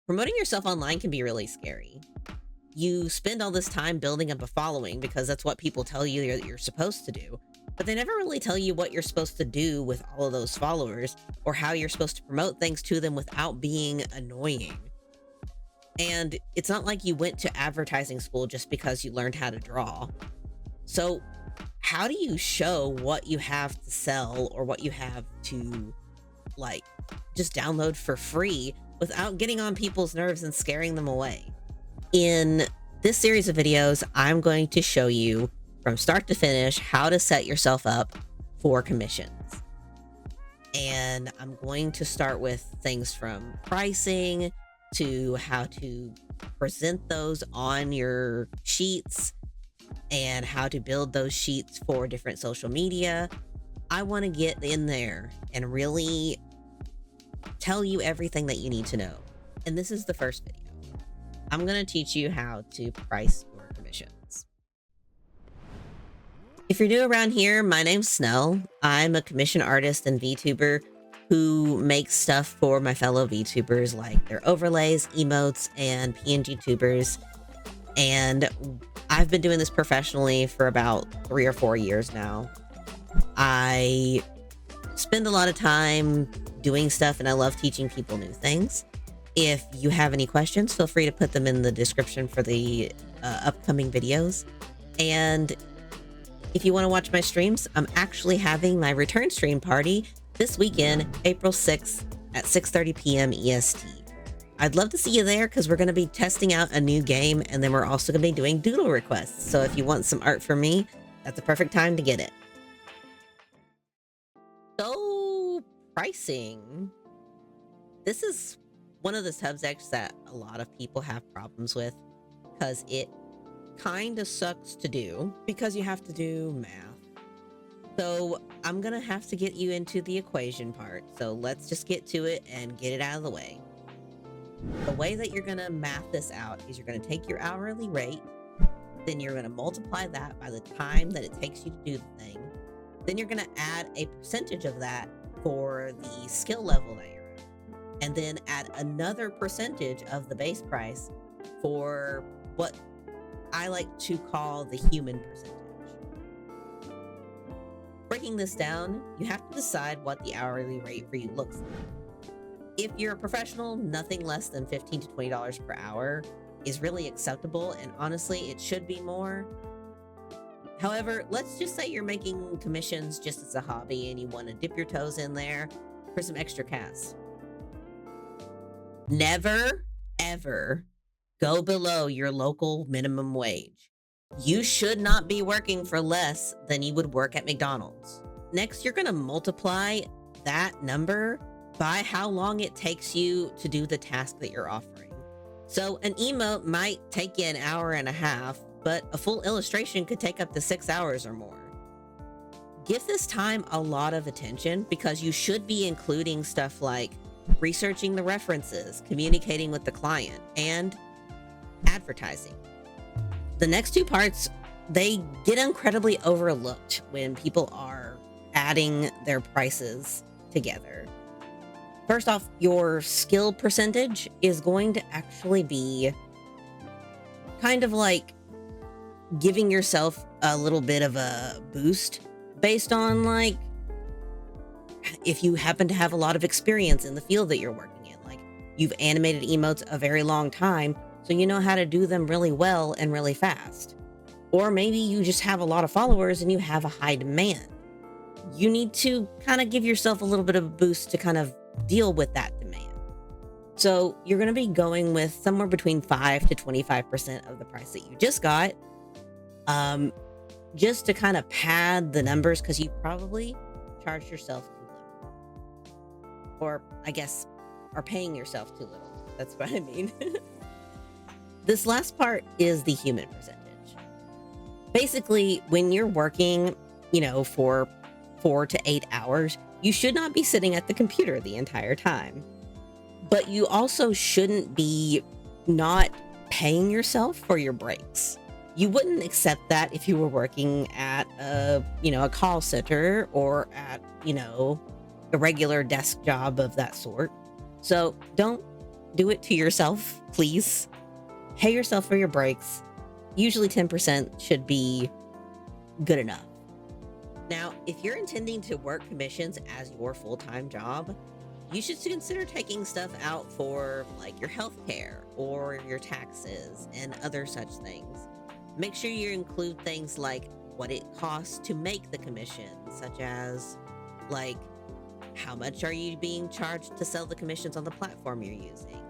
Promoting yourself online can be really scary. You spend all this time building up a following because that's what people tell you you're supposed to do. But they never really tell you what you're supposed to do with all of those followers or how you're supposed to promote things to them without being annoying. And it's not like you went to advertising school just because you learned how to draw. So, how do you show what you have to sell or what you have to like just download for free without getting on people's nerves and scaring them away? In this series of videos, I'm going to show you from start to finish how to set yourself up for commissions. And I'm going to start with things from pricing to how to present those on your sheets and how to build those sheets for different social media. I want to get in there and really tell you everything that you need to know. And this is the first video. I'm going to teach you how to price your commissions. If you're new around here, my name's Snell. I'm a commission artist and VTuber who makes stuff for my fellow VTubers, like their overlays, emotes, and PNG tubers. And I've been doing this professionally for about 3 or 4 years now. I spend a lot of time doing stuff and I love teaching people new things. If you have any questions, feel free to put them in the description for the upcoming videos. And if you want to watch my streams, I'm actually having my return stream party this weekend, April 6th at 6:30 p.m. EST. I'd love to see you there because we're going to be testing out a new game, and then we're also going to be doing doodle requests. So if you want some art from me, that's the perfect time to get it. So, pricing. This is one of the subjects that a lot of people have problems with because it kind of sucks to do because you have to do math. So I'm going to have to get you into the equation part. So let's just get to it and get it out of the way. The way that you're going to math this out is you're going to take your hourly rate, then you're going to multiply that by the time that it takes you to do the thing. Then you're going to add a percentage of that for the skill level that you're at. And then add another percentage of the base price for what I like to call the human percentage. Breaking this down, you have to decide what the hourly rate for you looks like. If you're a professional, nothing less than $15 to $20 per hour is really acceptable, and honestly, it should be more. However, let's just say you're making commissions just as a hobby and you want to dip your toes in there for some extra cash. Never, ever go below your local minimum wage. You should not be working for less than you would work at McDonald's. Next, you're going to multiply that number by how long it takes you to do the task that you're offering. So an emote might take you an hour and a half, but a full illustration could take up to 6 hours or more. Give this time a lot of attention because you should be including stuff like researching the references, communicating with the client, and advertising. The next two parts, they get incredibly overlooked when people are adding their prices together. First off, your skill percentage is going to actually be kind of like giving yourself a little bit of a boost based on like if you happen to have a lot of experience in the field that you're working in. Like you've animated emotes a very long time, so you know how to do them really well and really fast. Or maybe you just have a lot of followers and you have a high demand. You need to kind of give yourself a little bit of a boost to kind of deal with that demand. So you're going to be going with somewhere between 5 to 25% of the price that you just got, just to kind of pad the numbers because you probably charged yourself too little. Or I guess are paying yourself too little. That's what I mean. This last part is the human percentage. Basically, when you're working, for 4 to 8 hours, you should not be sitting at the computer the entire time. But you also shouldn't be not paying yourself for your breaks. You wouldn't accept that if you were working at a call center or at, a regular desk job of that sort. So don't Do it to yourself, please. Pay yourself for your breaks. Usually 10% should be good enough. Now, if you're intending to work commissions as your full-time job, you should consider taking stuff out for like your health care or your taxes and other such things. Make sure you include things like what it costs to make the commission, such as like how much are you being charged to sell the commissions on the platform you're using?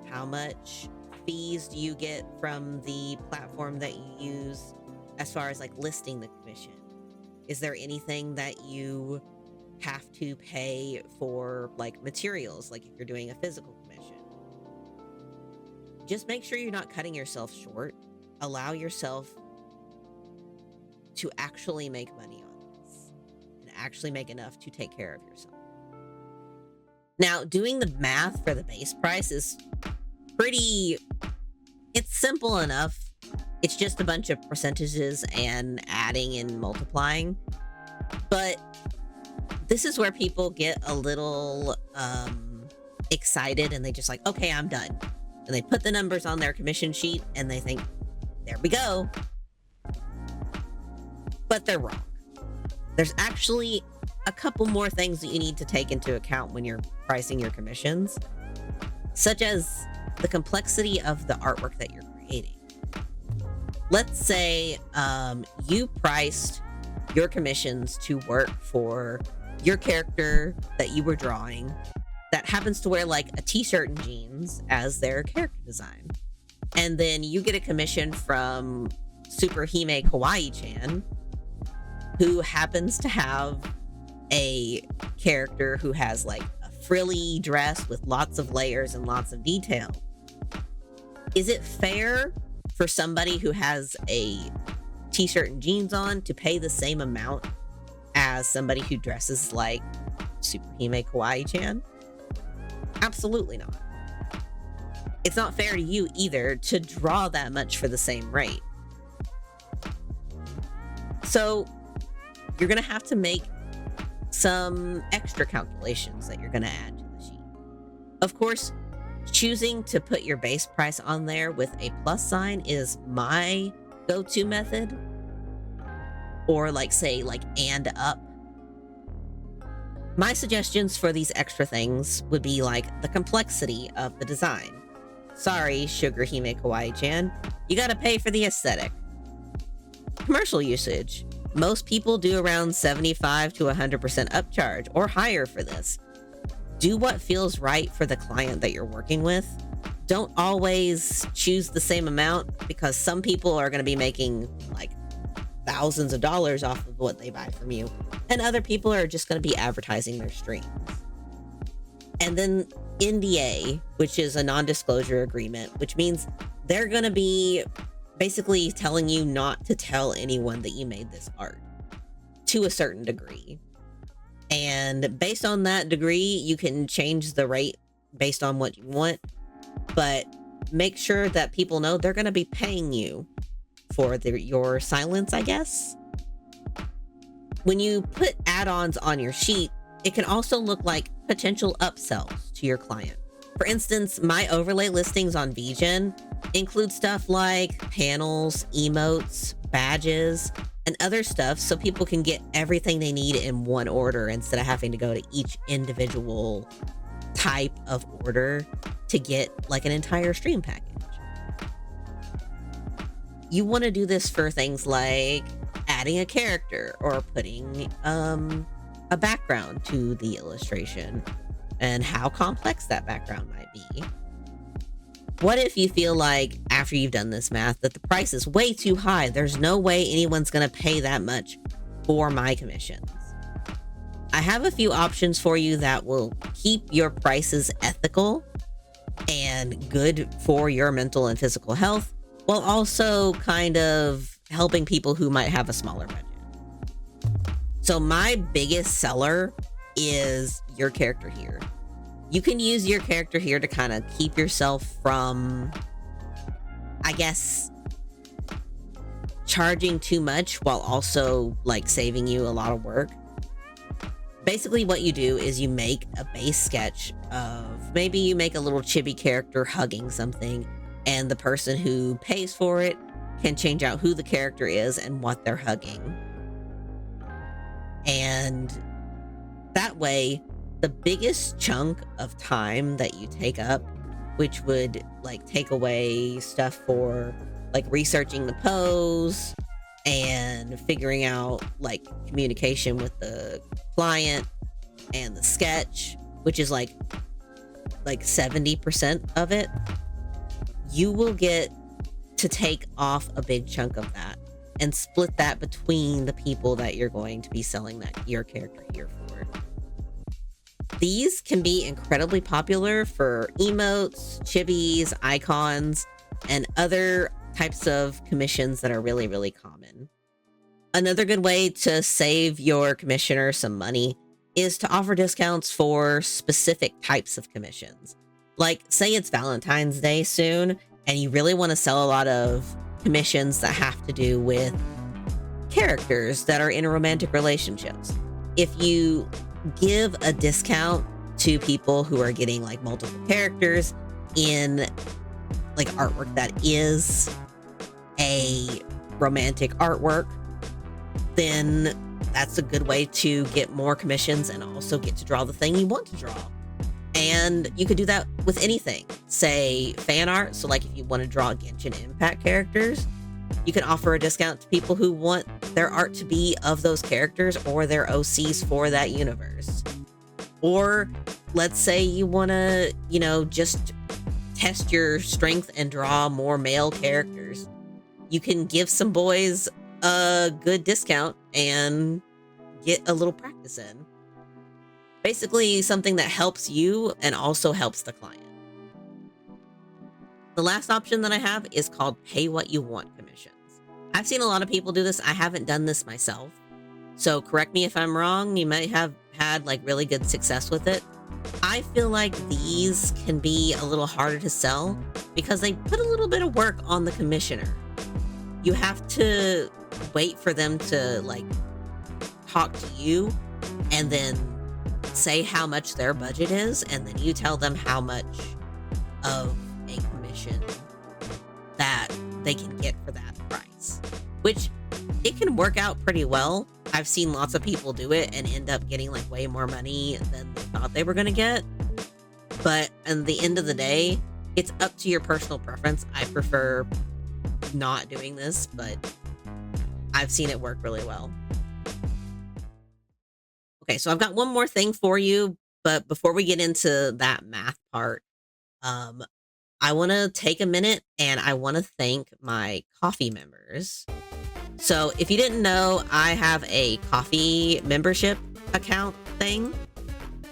How much fees do you get from the platform that you use as far as like listing the commission? Is there anything that you have to pay for like materials, like if you're doing a physical commission? Just make sure you're not cutting yourself short. Allow yourself to actually make money on this and actually make enough to take care of yourself. Now, doing the math for the base price is it's simple enough. It's just a bunch of percentages and adding and multiplying. But this is where people get a little excited and they just like, okay, I'm done. And they put the numbers on their commission sheet and they think, there we go. But they're wrong. There's actually a couple more things that you need to take into account when you're pricing your commissions, such as the complexity of the artwork that you're creating. Let's say you priced your commissions to work for your character that you were drawing that happens to wear like a t-shirt and jeans as their character design. And then you get a commission from Super Hime Kawaii-chan, who happens to have a character who has like a frilly dress with lots of layers and lots of detail. Is it fair for somebody who has a t-shirt and jeans on to pay the same amount as somebody who dresses like Super Hime Kawaii-chan? Absolutely not. It's not fair to you either to draw that much for the same rate. So you're going to have to make some extra calculations that you're going to add to the sheet. Of course, choosing to put your base price on there with a plus sign is my go-to method. Or like say like and up. My suggestions for these extra things would be like the complexity of the design. Sorry, Sugar Hime Kawaii-chan, you gotta pay for the aesthetic. Commercial usage. Most people do around 75 to 100% upcharge or higher for this. Do what feels right for the client that you're working with. Don't always choose the same amount because some people are going to be making like thousands of dollars off of what they buy from you, and other people are just going to be advertising their streams. And then NDA, which is a non-disclosure agreement, which means they're going to be basically telling you not to tell anyone that you made this art to a certain degree. And based on that degree, you can change the rate based on what you want, but make sure that people know they're going to be paying you for your silence, I guess. When you put add-ons on your sheet, it can also look like potential upsells to your client. For instance, my overlay listings on VGen include stuff like panels, emotes, badges, and other stuff so people can get everything they need in one order instead of having to go to each individual type of order to get like an entire stream package. You want to do this for things like adding a character or putting a background to the illustration and how complex that background might be. What if you feel like after you've done this math that the price is way too high? There's no way anyone's going to pay that much for my commissions. I have a few options for you that will keep your prices ethical and good for your mental and physical health, while also kind of helping people who might have a smaller budget. So my biggest seller is your character here. You can use your character here to kind of keep yourself from, I guess, charging too much while also like saving you a lot of work. Basically what you do is you make a base sketch of maybe you make a little chibi character hugging something, and the person who pays for it can change out who the character is and what they're hugging. And that way, the biggest chunk of time that you take up, which would like take away stuff for like researching the pose and figuring out like communication with the client and the sketch, which is like 70% of it, you will get to take off a big chunk of that and split that between the people that you're going to be selling that your character here for. These can be incredibly popular for emotes, chibis, icons, and other types of commissions that are really, really common. Another good way to save your commissioner some money is to offer discounts for specific types of commissions. Like, say it's Valentine's Day soon, and you really want to sell a lot of commissions that have to do with characters that are in romantic relationships. If you give a discount to people who are getting like multiple characters in like artwork that is a romantic artwork, then that's a good way to get more commissions and also get to draw the thing you want to draw. And you could do that with anything, say fan art. So like if you want to draw Genshin Impact characters, you can offer a discount to people who want their art to be of those characters or their OCs for that universe. Or let's say you want to, just test your strength and draw more male characters. You can give some boys a good discount and get a little practice in. Basically, something that helps you and also helps the client. The last option that I have is called pay what you want commissions. I've seen a lot of people do this. I haven't done this myself, so correct me if I'm wrong. You might have had like really good success with it. I feel like these can be a little harder to sell because they put a little bit of work on the commissioner. You have to wait for them to like talk to you and then say how much their budget is, and then you tell them how much of a commission that they can get for that price, which it can work out pretty well. I've seen lots of people do it and end up getting like way more money than they thought they were going to get. But at the end of the day, it's up to your personal preference. I prefer not doing this, but I've seen it work really well. Okay, so I've got one more thing for you, but before we get into that math part, I want to take a minute and I want to thank my coffee members. So if you didn't know, I have a coffee membership account thing,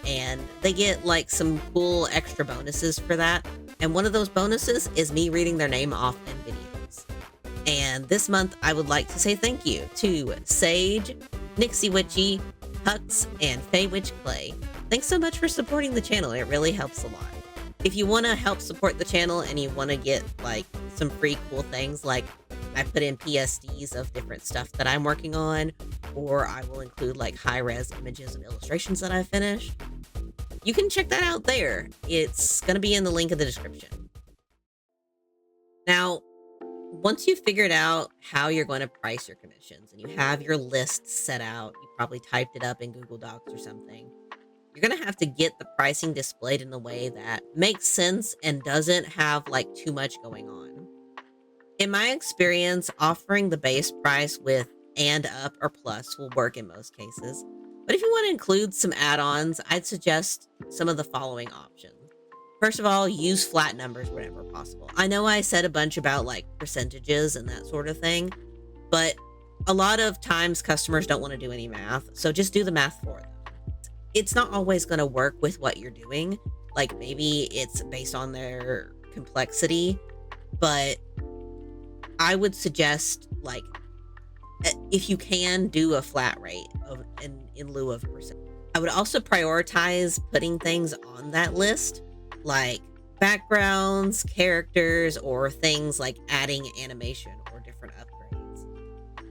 and they get like some cool extra bonuses for that. And one of those bonuses is me reading their name off in videos. And this month, I would like to say thank you to Sage, Nixie Witchy, Hux, and Fey Witch Clay. Thanks so much for supporting the channel. It really helps a lot. If you want to help support the channel and you want to get like some free cool things, like I put in PSDs of different stuff that I'm working on, or I will include like high-res images of illustrations that I finished, you can check that out there. It's going to be in the link in the description. Now, once you've figured out how you're going to price your commissions and you have your list set out, you probably typed it up in Google Docs or something, you're going to have to get the pricing displayed in a way that makes sense and doesn't have like too much going on. In my experience, offering the base price with and up or plus will work in most cases. But if you want to include some add-ons, I'd suggest some of the following options. First of all, use flat numbers whenever possible. I know I said a bunch about like percentages and that sort of thing, but a lot of times customers don't want to do any math, so just do the math for them. It's not always going to work with what you're doing. Like maybe it's based on their complexity, but I would suggest like if you can do a flat rate of in lieu of percent. I would also prioritize putting things on that list like backgrounds, characters, or things like adding animation or different upgrades.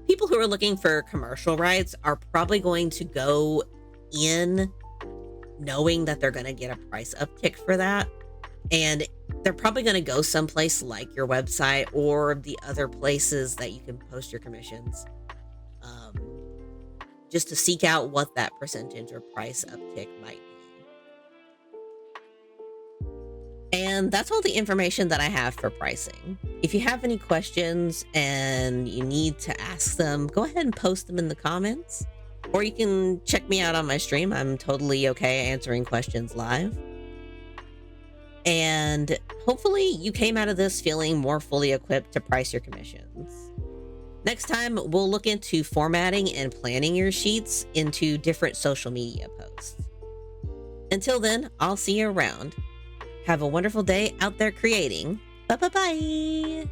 People who are looking for commercial rights are probably going to go in knowing that they're going to get a price uptick for that. And they're probably going to go someplace like your website or the other places that you can post your commissions, um, just to seek out what that percentage or price uptick might be. And that's all the information that I have for pricing. If you have any questions and you need to ask them, go ahead and post them in the comments. Or you can check me out on my stream. I'm totally okay answering questions live. And hopefully you came out of this feeling more fully equipped to price your commissions. Next time, we'll look into formatting and planning your sheets into different social media posts. Until then, I'll see you around. Have a wonderful day out there creating. Bye-bye-bye.